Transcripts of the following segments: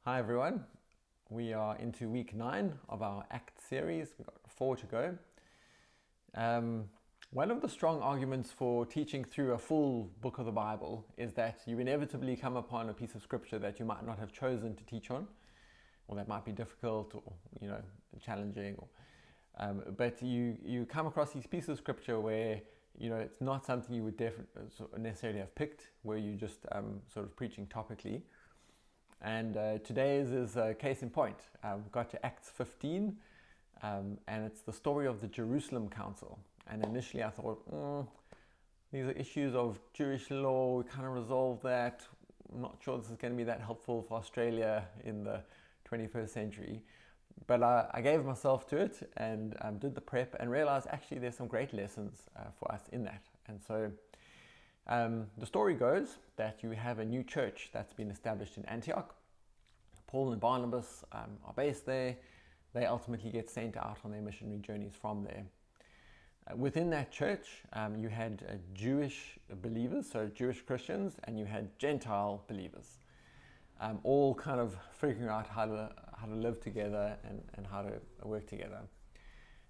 Hi everyone, we are into week 9 of our ACT series. We've got 4 to go. One of the strong arguments for teaching through a full book of the Bible is that you inevitably come upon a piece of scripture that you might not have chosen to teach on, or that might be difficult or challenging. But you come across these pieces of scripture where it's not something you would necessarily have picked, where you just sort of preaching topically. And today's is a case in point. We've got to Acts 15, and it's the story of the Jerusalem Council. And initially I thought, these are issues of Jewish law, we kind of resolved that. I'm not sure this is going to be that helpful for Australia in the 21st century. But I gave myself to it and did the prep and realized actually there's some great lessons for us in that. And so the story goes that you have a new church that's been established in Antioch. Paul and Barnabas are based there. They ultimately get sent out on their missionary journeys from there. Within that church, you had Jewish believers, so Jewish Christians, and you had Gentile believers, all kind of figuring out how to live together and how to work together.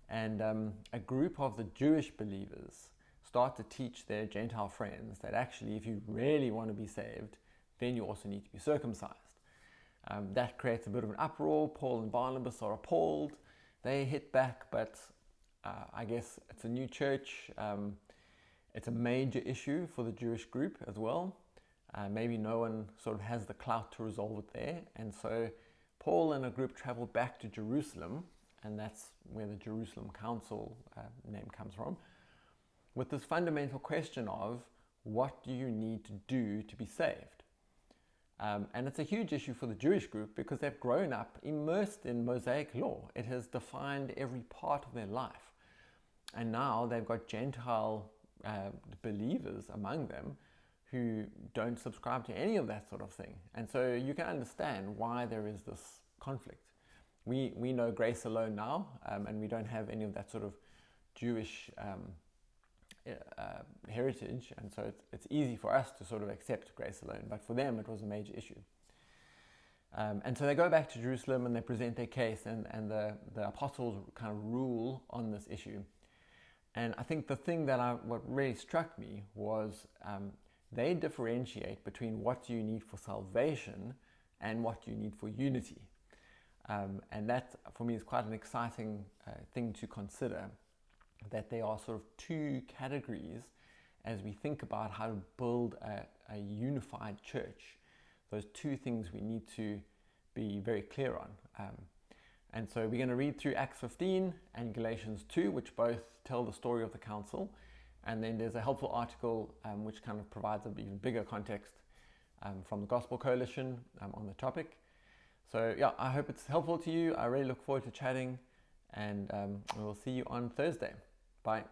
And a group of the Jewish believers start to teach their Gentile friends that actually if you really want to be saved, then you also need to be circumcised. That creates a bit of an uproar. Paul and Barnabas are appalled. They hit back, but I guess it's a new church. It's a major issue for the Jewish group as well. Maybe no one sort of has the clout to resolve it there. And so Paul and a group travel back to Jerusalem, and that's where the Jerusalem Council name comes from, with this fundamental question of what do you need to do to be saved? And it's a huge issue for the Jewish group because they've grown up immersed in Mosaic law. It has defined every part of their life. And now they've got Gentile believers among them who don't subscribe to any of that sort of thing. And so you can understand why there is this conflict. We know grace alone now, and we don't have any of that sort of Jewish heritage, and so it's easy for us to sort of accept grace alone, but for them it was a major issue. And so they go back to Jerusalem and they present their case, and the apostles kind of rule on this issue. And I think the thing what really struck me was they differentiate between what you need for salvation and what you need for unity. And that for me is quite an exciting thing to consider, that there are sort of two categories as we think about how to build a unified church. Those two things we need to be very clear on. And so we're going to read through Acts 15 and Galatians 2, which both tell the story of the council. And then there's a helpful article which kind of provides an even bigger context from the Gospel Coalition on the topic. So yeah, I hope it's helpful to you. I really look forward to chatting, and we'll see you on Thursday. Bye.